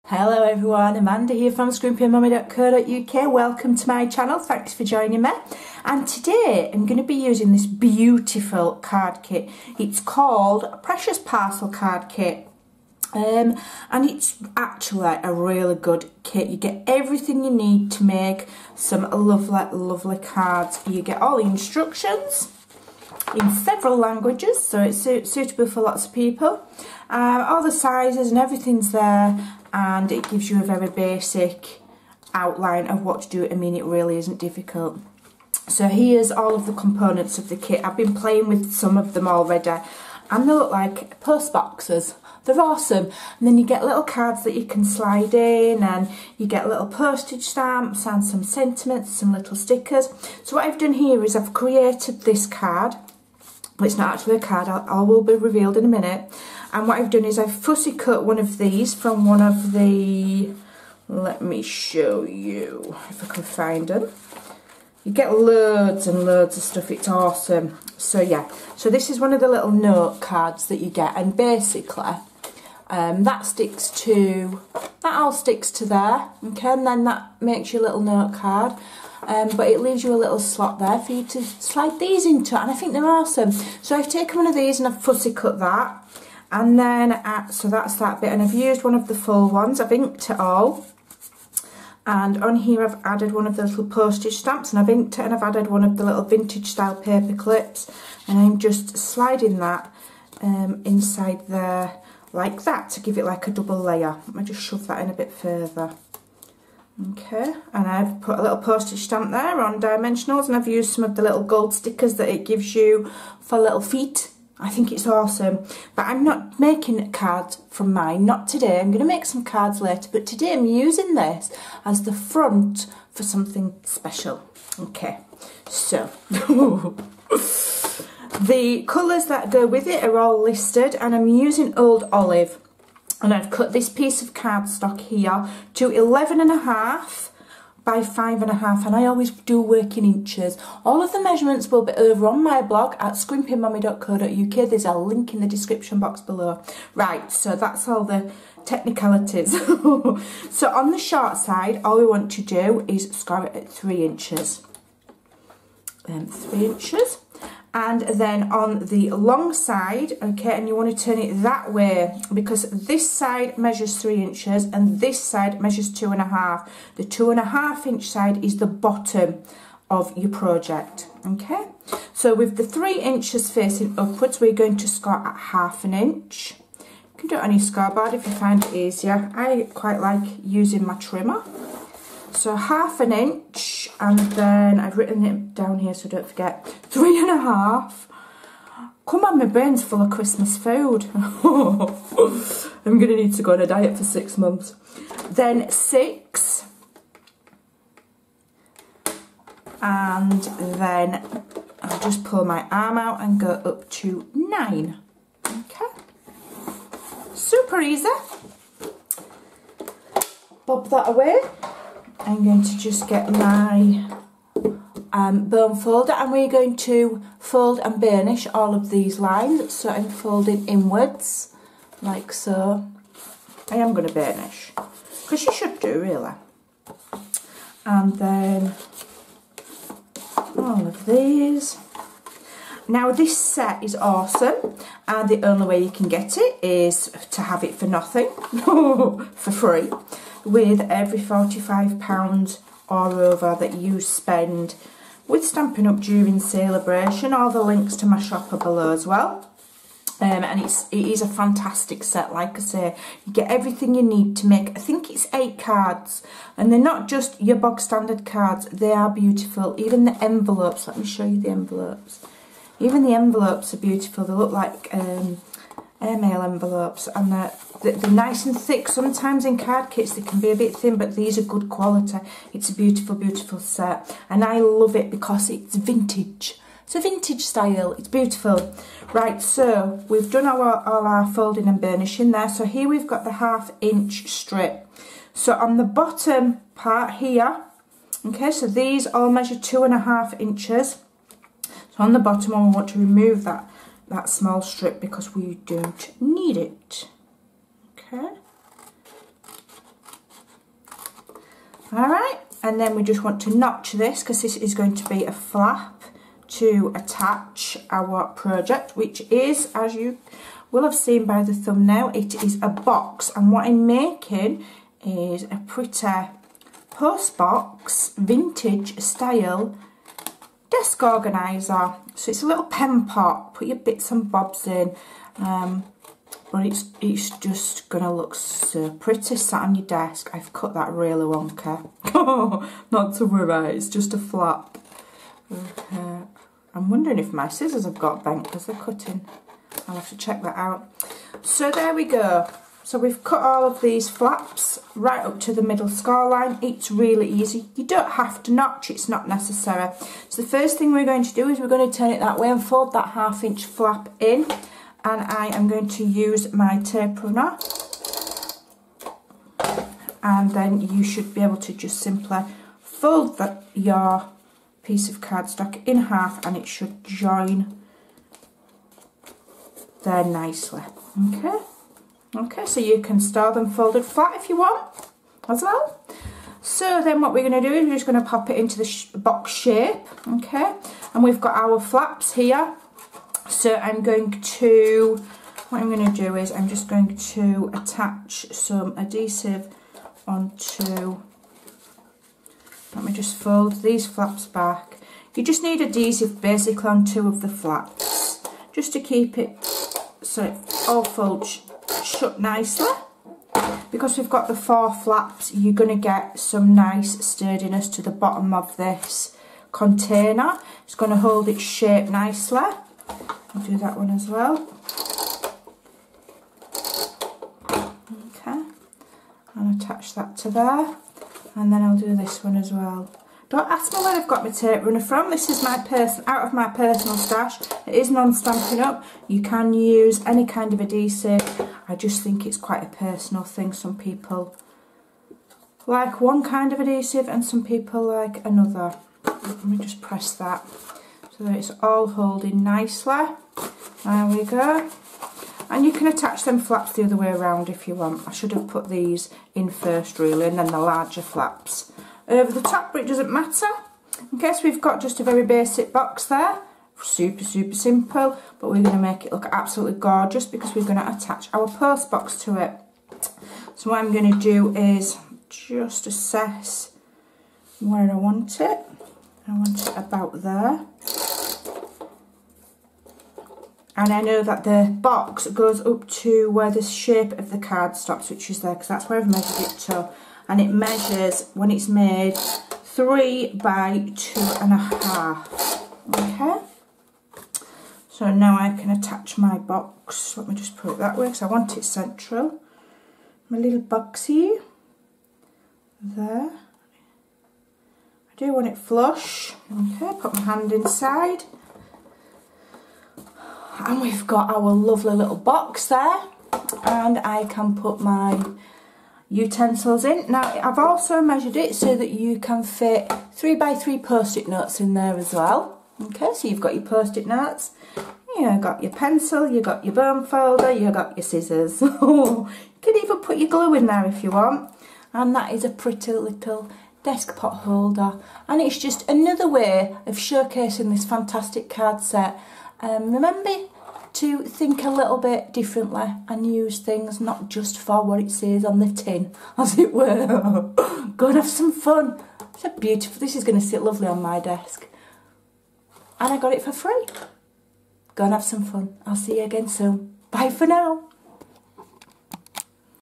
Hello everyone, Amanda here from Scrimpingmommy.co.uk. Welcome to my channel, thanks for joining me. And today I'm going to be using this beautiful card kit. It's called a Precious Parcel Card Kit. And it's actually a really good kit. You get everything you need to make some lovely cards. You get all the instructions in several languages, so it's suitable for lots of people. All the sizes and everything's there, and it gives you a very basic outline of what to do. I mean, it really isn't difficult. So here's all of the components of the kit. I've been playing with some of them already, and they look like post boxes. They're awesome. And then you get little cards that you can slide in, and you get little postage stamps and some sentiments, some little stickers. So what I've done here is I've created this card. Well, it's not actually a card, all will be revealed in a minute. And what I've done is I've fussy cut one of these from one of the, let me show you if I can find them. You get loads and loads of stuff, it's awesome. So yeah, so this is one of the little note cards that you get, and basically that all sticks to there, okay, and then that makes your little note card. But it leaves you a little slot there for you to slide these into, and I think they're awesome. So I've taken one of these and I've fussy cut that, and then so that's that bit, and I've used one of the full ones. I've inked it all, and on here I've added one of the little postage stamps, and I've inked it, and I've added one of the little vintage style paper clips, and I'm just sliding that inside there like that to give it like a double layer. Let me just shove that in a bit further. Okay, and I've put a little postage stamp there on dimensionals, and I've used some of the little gold stickers that it gives you for little feet. I think it's awesome. But I'm not making cards from mine, not today. I'm going to make some cards later, but today I'm using this as the front for something special. Okay, so the colours that go with it are all listed, and I'm using Old Olive. And I've cut this piece of cardstock here to 11.5 by 5.5, and I always do work in inches. All of the measurements will be over on my blog at scrimpingmommy.co.uk. There's a link in the description box below. Right, so that's all the technicalities. So on the short side, all we want to do is score it at 3 inches. 3 inches. And then on the long side, okay, and you want to turn it that way, because this side measures 3 inches and this side measures 2.5. The 2.5 inch side is the bottom of your project, okay? So with the 3 inches facing upwards, we're going to score at 1/2 inch. You can do it on your scoreboard if you find it easier. I quite like using my trimmer. So 1/2 inch, and then I've written it down here so don't forget, 3.5. Come on, my brain's full of Christmas food. I'm going to need to go on a diet for 6 months. Then 6. And then I'll just pull my arm out and go up to 9. Okay. Super easy. Bob that away. I'm going to just get my bone folder, and we're going to fold and burnish all of these lines. So I'm folding inwards like so. I am going to burnish, because you should do really. And then all of these. Now this set is awesome, and the only way you can get it is to have it for nothing, for free, with every £45 or over that you spend with Stampin' Up during Sale-a-bration. All the links to my shop are below as well. And it is a fantastic set, like I say. You get everything you need to make, I think it's 8 cards, and they're not just your bog standard cards, they are beautiful. Even the envelopes, let me show you the envelopes. Even the envelopes are beautiful. They look like airmail envelopes, and they're nice and thick. Sometimes in card kits they can be a bit thin, but these are good quality. It's a beautiful, beautiful set, and I love it because it's vintage. It's a vintage style. It's beautiful. Right, so we've done all our folding and burnishing there. So here we've got the 1/2 inch strip. So on the bottom part here, okay, so these all measure 2.5 inches. So on the bottom one, we want to remove that small strip because we don't need it. Okay. Alright, and then we just want to notch this because this is going to be a flap to attach our project, which is, as you will have seen by the thumbnail, it is a box, and what I'm making is a pretty post box vintage style desk organiser. So it's a little pen pot, put your bits and bobs in, but it's just gonna look so pretty sat on your desk. I've cut that really wonky. Not to worry, it's just a flap. Okay. I'm wondering if my scissors have got bent because they're cutting. I'll have to check that out. So there we go. So we've cut all of these flaps right up to the middle score line. It's really easy. You don't have to notch, it's not necessary. So the first thing we're going to do is we're going to turn it that way and fold that 1/2 inch flap in. And I am going to use my tape runner. And then you should be able to just simply fold your piece of cardstock in half and it should join there nicely. Okay, so you can store them folded flat if you want as well. So then what we're going to do is we're just going to pop it into the box shape, okay, and we've got our flaps here. So what I'm going to do is I'm just going to attach some adhesive onto, let me just fold these flaps back. You just need adhesive basically on 2 of the flaps, just to keep it so it all folds shut nicely. Because we've got the 4 flaps, you're going to get some nice sturdiness to the bottom of this container. It's going to hold its shape nicely. I'll do that one as well. Okay, and attach that to there, and then I'll do this one as well. Don't ask me where I've got my tape runner from. This is my out of my personal stash. It is non-stamping up. You can use any kind of adhesive. I just think it's quite a personal thing. Some people like one kind of adhesive and some people like another. Let me just press that so that it's all holding nicely. There we go. And you can attach them flaps the other way around if you want. I should have put these in first really, and then the larger flaps over the top, but it doesn't matter. Okay, so we've got just a very basic box there. Super simple, but we're going to make it look absolutely gorgeous because we're going to attach our post box to it. So what I'm going to do is just assess where I want it. I want it about there. And I know that the box goes up to where the shape of the card stops, which is there, because that's where I've measured it to. And it measures, when it's made, 3 by 2.5. Okay. So now I can attach my box. Let me just put it that way because I want it central. My little boxy. There. I do want it flush. Okay, put my hand inside. And we've got our lovely little box there. And I can put my utensils in. Now I've also measured it so that you can fit 3 by 3 post-it notes in there as well. Okay, so you've got your post-it notes, you've got your pencil, you've got your bone folder, you've got your scissors. You can even put your glue in there if you want. And that is a pretty little desk pot holder. And it's just another way of showcasing this fantastic card set. Remember to think a little bit differently and use things not just for what it says on the tin, as it were. Go and have some fun. It's a beautiful, this is going to sit lovely on my desk. And I got it for free. Go and have some fun. I'll see you again soon. Bye for now.